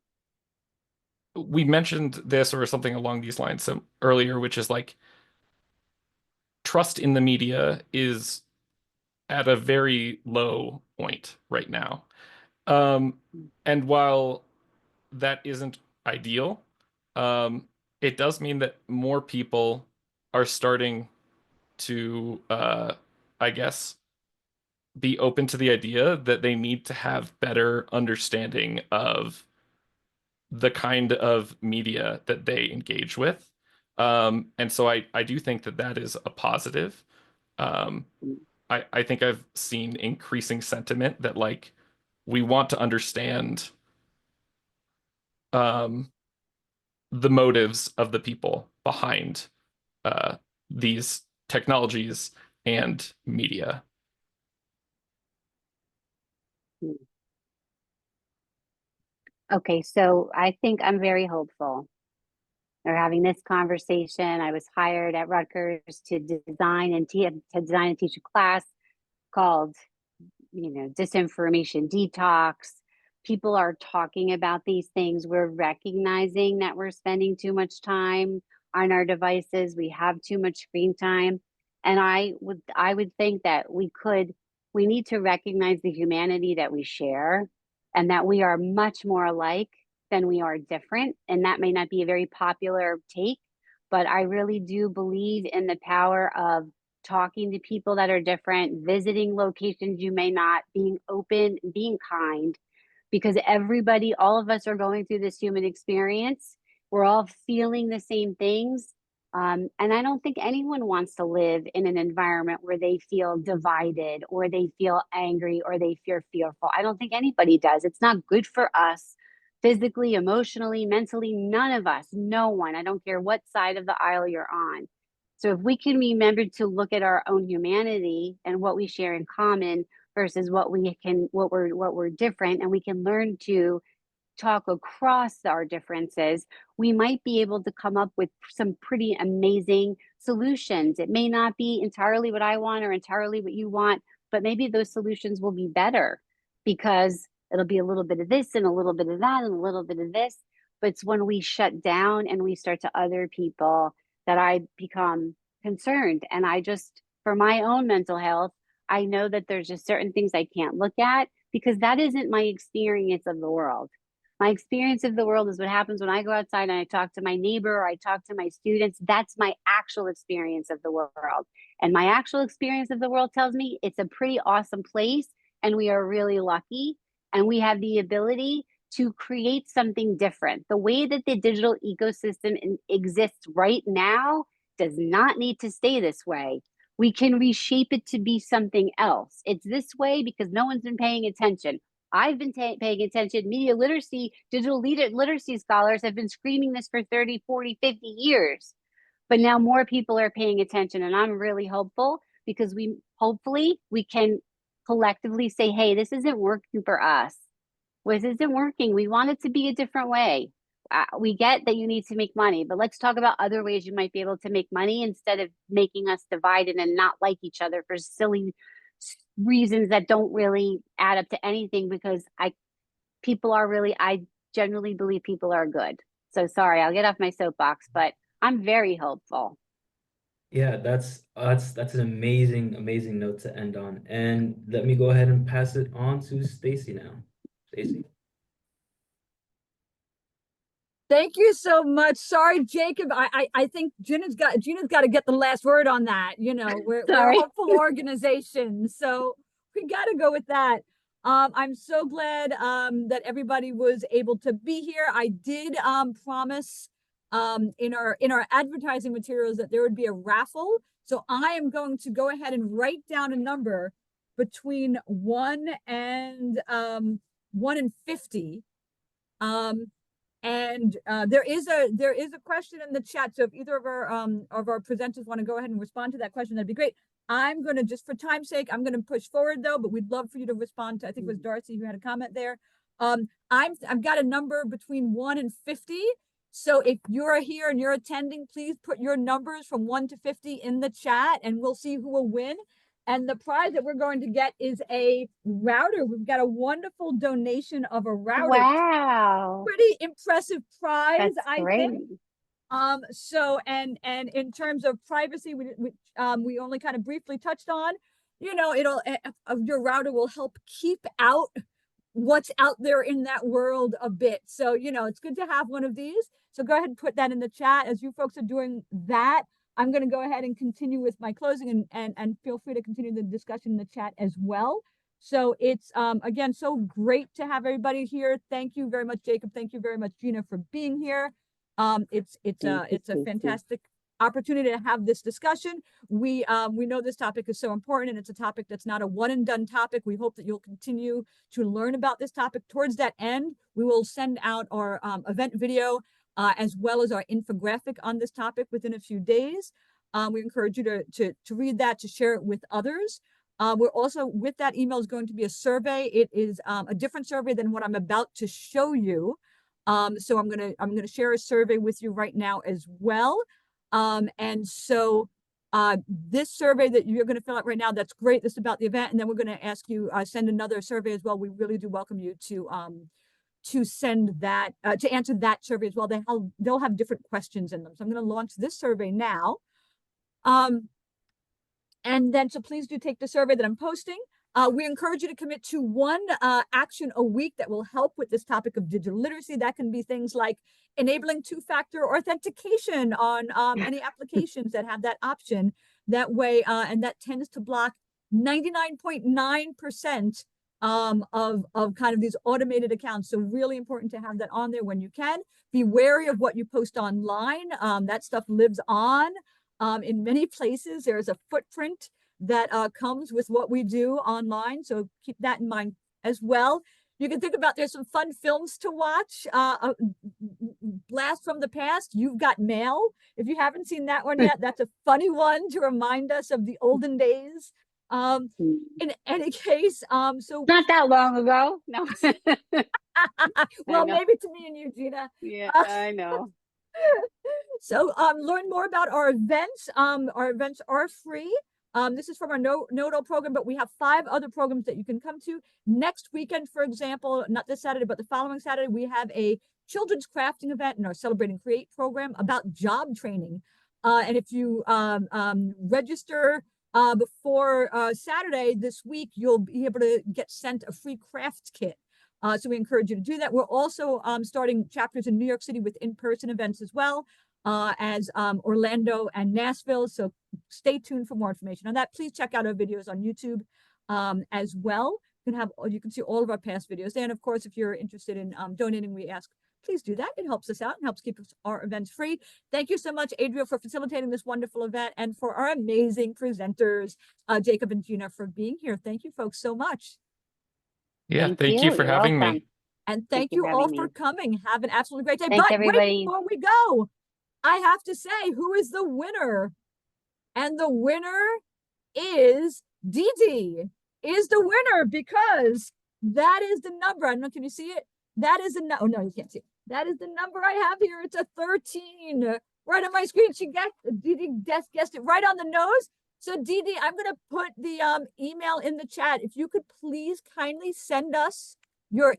we mentioned this or something along these lines earlier, which is like trust in the media is at a very low point right now. Um, and while that isn't ideal, um, it does mean that more people are starting to, I guess, be open to the idea that they need to have better understanding of the kind of media that they engage with. And so I do think that that is a positive. Um, I think I've seen increasing sentiment that like we want to understand um, the motives of the people behind these technologies and media. Okay, so I think I'm very hopeful. We're having this conversation. I was hired at Rutgers to design and teach a class called, disinformation detox. People are talking about these things. We're recognizing that we're spending too much time on our devices. We have too much screen time. And I would think that we need to recognize the humanity that we share and that we are much more alike than we are different. And that may not be a very popular take, but I really do believe in the power of talking to people that are different, visiting locations you may not, being open, being kind, because everybody, all of us are going through this human experience. We're all feeling the same things. And I don't think anyone wants to live in an environment where they feel divided or they feel angry or they feel fearful. I don't think anybody does. It's not good for us physically, emotionally, mentally. None of us, no one. I don't care what side of the aisle you're on. So if we can remember to look at our own humanity and what we share in common versus what we're different, and we can learn to talk across our differences, we might be able to come up with some pretty amazing solutions. It may not be entirely what I want or entirely what you want, but maybe those solutions will be better because it'll be a little bit of this and a little bit of that and a little bit of this. But it's when we shut down and we start to other people that I become concerned. And for my own mental health, I know that there's just certain things I can't look at because that isn't my experience of the world. My experience of the world is what happens when I go outside and I talk to my neighbor or I talk to my students. That's my actual experience of the world. And my actual experience of the world tells me it's a pretty awesome place and we are really lucky and we have the ability to create something different. The way that the digital ecosystem exists right now does not need to stay this way. We can reshape it to be something else. It's this way because no one's been paying attention. I've been paying attention. Media literacy, digital literacy scholars have been screaming this for 30, 40, 50 years. But now more people are paying attention. And I'm really hopeful because hopefully we can collectively say, hey, this isn't working for us. This isn't working. We want it to be a different way. We get that you need to make money, but let's talk about other ways you might be able to make money instead of making us divided and not like each other for silly reasons that don't really add up to anything because I generally believe people are good. So sorry, I'll get off my soapbox, but I'm very hopeful. Yeah, that's an amazing note to end on. And let me go ahead and pass it on to Stacy now. Stacy. Thank you so much. Sorry, Jacob. I think Gina's got to get the last word on that. We're a hopeful organization, so we got to go with that. I'm so glad that everybody was able to be here. I did promise in our advertising materials that there would be a raffle. So I am going to go ahead and write down a number between 1 and 50. And there is a question in the chat. So if either of our presenters want to go ahead and respond to that question, that'd be great. I'm going to, just for time's sake, I'm going to push forward though, but we'd love for you to respond to, I think it was Darcy who had a comment there. I've got a number between 1 and 50. So if you're here and you're attending, please put your numbers from 1 to 50 in the chat and we'll see who will win. And the prize that we're going to get is a router. We've got a wonderful donation of a router. Wow. Pretty impressive prize, That's great. think. So and in terms of privacy, we only kind of briefly touched on, your router will help keep out what's out there in that world a bit. So, it's good to have one of these. So go ahead and put that in the chat. As you folks are doing that, I'm going to go ahead and continue with my closing and feel free to continue the discussion in the chat as well. So it's, again, so great to have everybody here. Thank you very much, Jacob. Thank you very much, Gina, for being here. It's a fantastic opportunity to have this discussion. We know this topic is so important and it's a topic that's not a one and done topic. We hope that you'll continue to learn about this topic. Towards that end, we will send out our event video. as well as our infographic on this topic within a few days. We encourage you to read that, to share it with others. We're also, with that email is going to be a survey. It is a different survey than what I'm about to show you. So I'm gonna share a survey with you right now as well. And so this survey that you're going to fill out right now, that's great. This is about the event. And then we're going to ask you, send another survey as well. We really do welcome you to send that, to answer that survey as well. They'll have different questions in them. So I'm going to launch this survey now. And then, so please do take the survey that I'm posting. We encourage you to commit to one action a week that will help with this topic of digital literacy. That can be things like enabling two-factor authentication on any applications that have that option. That way, and that tends to block 99.9% of kind of these automated accounts. So really important to have that on there when you can. Be wary of what you post online. That stuff lives on. In many places, there's a footprint that comes with what we do online. So keep that in mind as well. You can think about, there's some fun films to watch. Blast from the Past, You've Got Mail. If you haven't seen that one yet, that's a funny one to remind us of the olden days. In any case, so Not that long ago. No. well, maybe to me and you, Gina. Yeah, I know. So learn more about our events. Our events are free. This is from our Nodal program, but we have 5 other programs that you can come to. Next weekend, for example, not this Saturday, but the following Saturday, we have a children's crafting event in our Celebrating Create program about job training. And if you register before Saturday this week, you'll be able to get sent a free craft kit. So we encourage you to do that. We're also starting chapters in New York City with in-person events as well as Orlando and Nashville. So stay tuned for more information on that. Please check out our videos on YouTube as well. You can see all of our past videos. And of course, if you're interested in donating, we ask, please do that. It helps us out and helps keep our events free. Thank you so much, Adriel, for facilitating this wonderful event, and for our amazing presenters, Jacob and Gina, for being here. Thank you folks so much. Yeah, thank you for You're having welcome. me. And thank you all for coming. Have an absolutely great day. Thanks, But everybody. wait, before we go, I have to say, who is the winner? And the winner is Dee is the winner, because that is the number. I don't know, can you see it? That is the oh no, you can't see it. That is the number I have here. It's a 13 right on my screen. Dee guessed it right on the nose. So Dee, I'm going to put the email in the chat. If you could please kindly send us your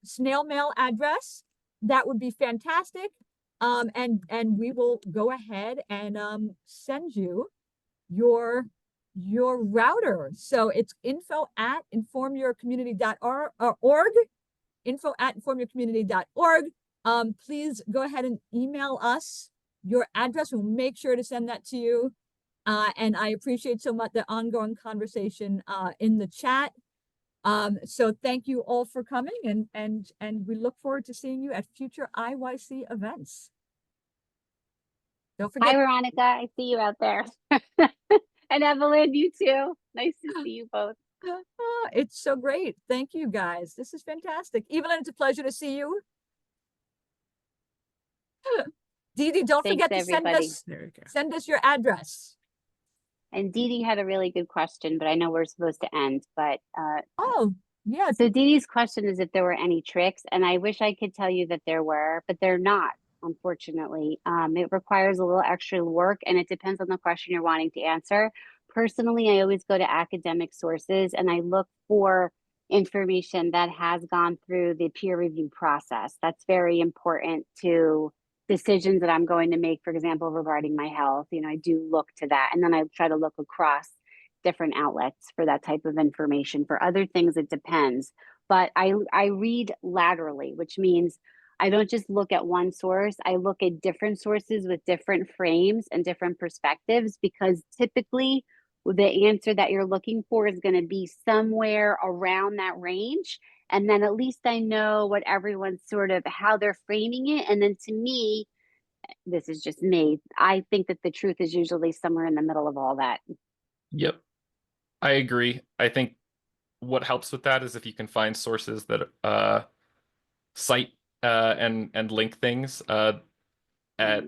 snail mail address, that would be fantastic. And we will go ahead and send you your router. So it's info@informyourcommunity.org, info@informyourcommunity.org. Please go ahead and email us your address. We'll make sure to send that to you. And I appreciate so much the ongoing conversation in the chat. So thank you all for coming, and we look forward to seeing you at future IYC events. Don't forget. Hi, Veronica. I see you out there. And Evelyn, you too. Nice to see you both. It's so great. Thank you, guys. This is fantastic. Evelyn, it's a pleasure to see you. Dee, don't Thanks, forget to everybody. send us your address. And Dee had a really good question, but I know we're supposed to end. But Oh, yeah. so Dee's question is if there were any tricks, and I wish I could tell you that there were, but they're not, unfortunately. It requires a little extra work, and it depends on the question you're wanting to answer. Personally, I always go to academic sources, and I look for information that has gone through the peer review process. That's very important to decisions that I'm going to make, for example, regarding my health. I do look to that, and then I try to look across different outlets for that type of information. For other things, it depends. But I read laterally, which means I don't just look at one source. I look at different sources with different frames and different perspectives, because typically the answer that you're looking for is going to be somewhere around that range. And then at least I know what everyone's sort of how they're framing it. And then to me, this is just me, I think that the truth is usually somewhere in the middle of all that. Yep, I agree. I think what helps with that is if you can find sources that cite and link things. At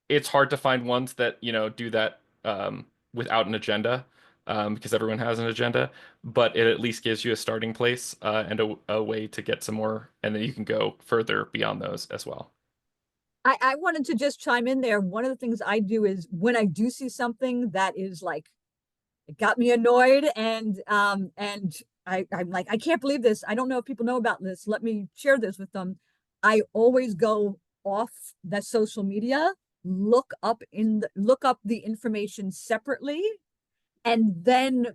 It's hard to find ones that, do that without an agenda, because everyone has an agenda, but it at least gives you a starting place, and a way to get some more, and then you can go further beyond those as well. I wanted to just chime in there. One of the things I do is when I do see something that is like, it got me annoyed, and I'm like, I can't believe this. I don't know if people know about this. Let me share this with them. I always go off the social media, look up the information separately, and then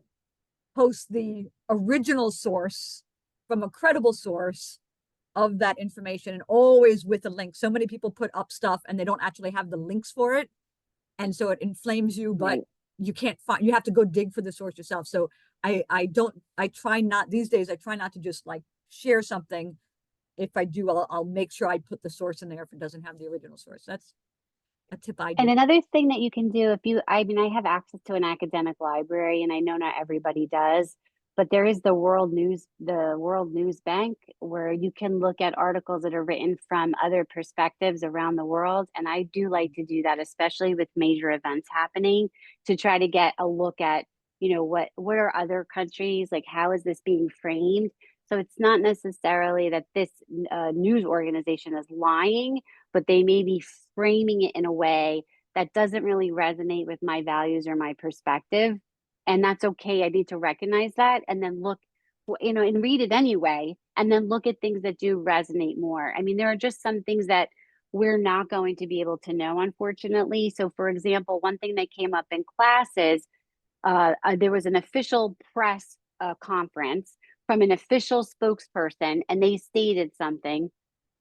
post the original source from a credible source of that information, and always with a link. So many people put up stuff and they don't actually have the links for it, and so it inflames you, but you can't find, you have to go dig for the source yourself. So I try not, these days I try not to just like share something. If I do, I'll make sure I put the source in there if it doesn't have the original source. That's a tip I do. And another thing that you can do, I mean, I have access to an academic library, and I know not everybody does, but there is the World News Bank, where you can look at articles that are written from other perspectives around the world. And I do like to do that, especially with major events happening, to try to get a look at, what are other countries, like, how is this being framed? So it's not necessarily that this news organization is lying, but they may be framing it in a way that doesn't really resonate with my values or my perspective. And that's okay. I need to recognize that, and then look, and read it anyway, and then look at things that do resonate more. I mean, there are just some things that we're not going to be able to know, unfortunately. So, for example, one thing that came up in classes, there was an official press conference from an official spokesperson, and they stated something,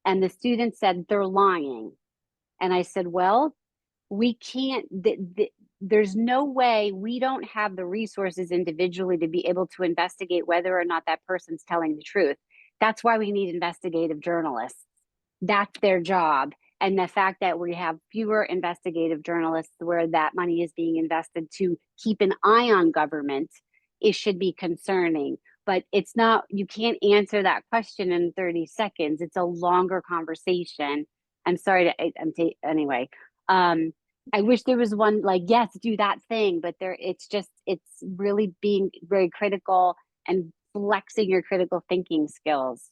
and the students said they're lying. And I said, well, we can't, there's no way, we don't have the resources individually to be able to investigate whether or not that person's telling the truth. That's why we need investigative journalists. That's their job. And the fact that we have fewer investigative journalists, where that money is being invested to keep an eye on government, it should be concerning. But it's not, you can't answer that question in 30 seconds. It's a longer conversation. I'm sorry to, anyway. I wish there was one like, yes, do that thing, but it's really being very critical and flexing your critical thinking skills.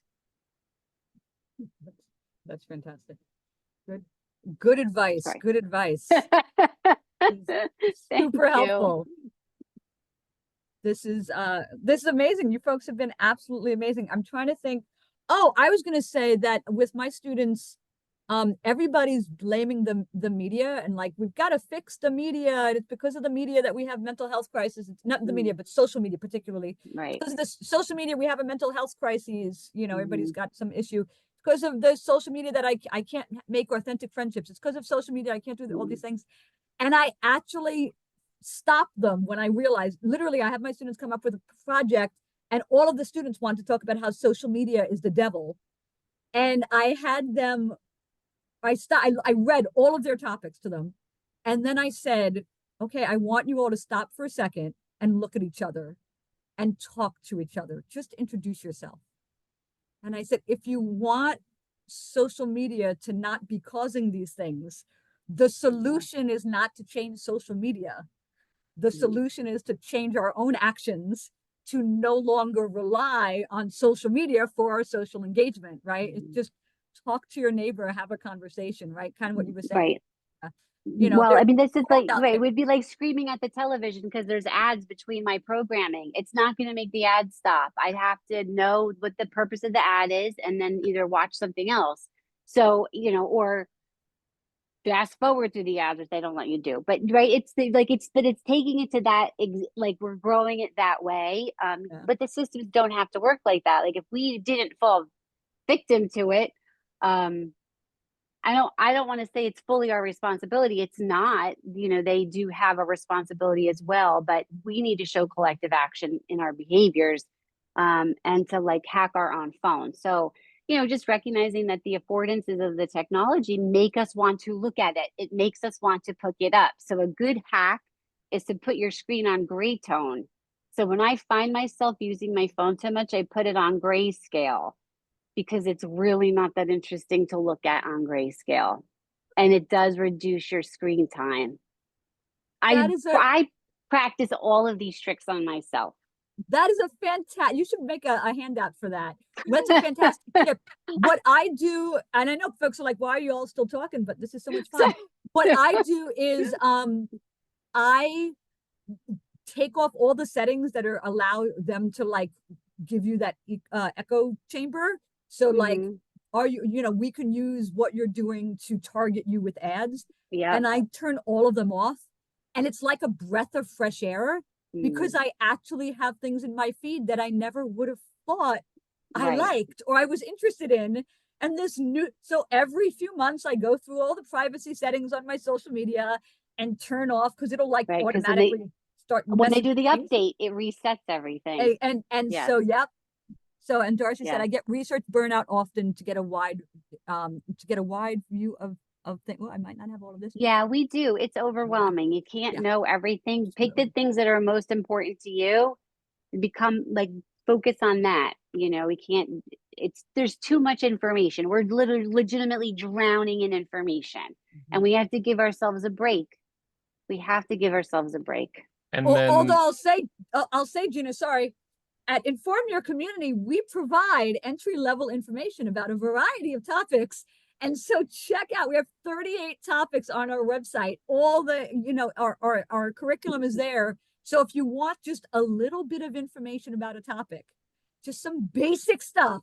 That's fantastic. Good advice. Sorry. Good advice. Thank Super you. helpful. This is amazing. You folks have been absolutely amazing. I'm trying to think. Oh, I was going to say that with my students, everybody's blaming the media, and like, we've got to fix the media, and it's because of the media that we have mental health crisis. It's not the media, but social media particularly. Right. Because of the social media, we have a mental health crisis. Everybody's got some issue. Because of the social media that I can't make authentic friendships. It's because of social media I can't do all these things. And I actually stopped them when I realized, literally, I have my students come up with a project, and all of the students want to talk about how social media is the devil. And I had them, I read all of their topics to them. And then I said, okay, I want you all to stop for a second and look at each other and talk to each other. Just introduce yourself. And I said, if you want social media to not be causing these things, the solution is not to change social media. The solution is to change our own actions, to no longer rely on social media for our social engagement, right? It's just talk to your neighbor, have a conversation, right? Kind of what you were saying. Right. Well, I mean, this is like, right, it would be like screaming at the television because there's ads between my programming. It's not going to make the ad stop. I have to know what the purpose of the ad is, and then either watch something else. So, or fast forward through the ads if they don't let you do. But right, it's taking it to that, like, we're growing it that way. But the systems don't have to work like that. Like, if we didn't fall victim to it, I don't want to say it's fully our responsibility. It's not. They do have a responsibility as well, but we need to show collective action in our behaviors, and to like hack our own phone. So, just recognizing that the affordances of the technology make us want to look at it. It makes us want to pick it up. So a good hack is to put your screen on gray tone. So when I find myself using my phone too much, I put it on grayscale. because it's really not that interesting to look at on grayscale. And it does reduce your screen time. That is I practice all of these tricks on myself. That is a fantastic, you should make a handout for that. That's a fantastic tip. What I do, and I know folks are like, why are you all still talking? But this is so much fun. What I do is I take off all the settings that are allow them to like give you that echo chamber. So like, are you, we can use what you're doing to target you with ads. Yeah. And I turn all of them off. And it's like a breath of fresh air because I actually have things in my feed that I never would have thought I liked or I was interested in. And this new, so every few months I go through all the privacy settings on my social media and turn off because it'll like automatically start. When they do the update, it resets everything. And yes. So, yep. So, and Darcy said, I get research burnout often to get a wide view of things. Well, I might not have all of this. Yeah, we do. It's overwhelming. You can't know everything. Pick the things that are most important to you. Become like, focus on that. We can't, there's too much information. We're literally legitimately drowning in information and we have to give ourselves a break. We have to give ourselves a break. And then, although I'll say, Gina, sorry, at Inform Your Community, we provide entry-level information about a variety of topics. And so check out, we have 38 topics on our website. All the, our curriculum is there. So if you want just a little bit of information about a topic, just some basic stuff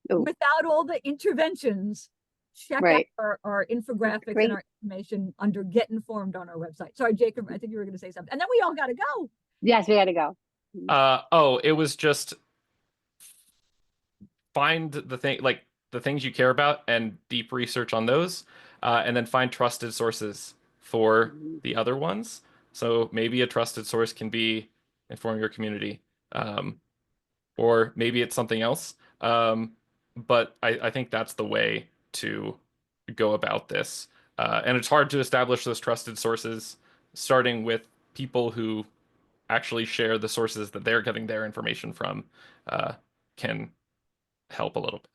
without all the interventions, check out our infographics and our information under Get Informed on our website. Sorry, Jacob, I think you were going to say something. And then we all got to go. Yes, we got to go. It was just find the things you care about and deep research on those, and then find trusted sources for the other ones. So maybe a trusted source can be Inform Your Community, or maybe it's something else. But I think that's the way to go about this. And it's hard to establish those trusted sources, starting with people who actually share the sources that they're getting their information from, can help a little bit.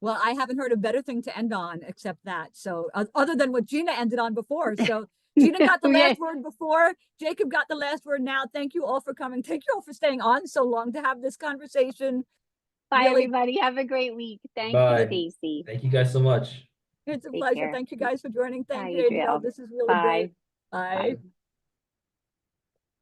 Well, I haven't heard a better thing to end on except that. So other than what Gina ended on before. So Gina got the last word before. Jacob got the last word now. Thank you all for coming. Thank you all for staying on so long to have this conversation. Bye, everybody. Have a great week. Thank you, Stacey. Thank you guys so much. It's a pleasure. Care. Thank you guys for joining. Thank Bye, you, Adriel. This is really great. Bye. Bye.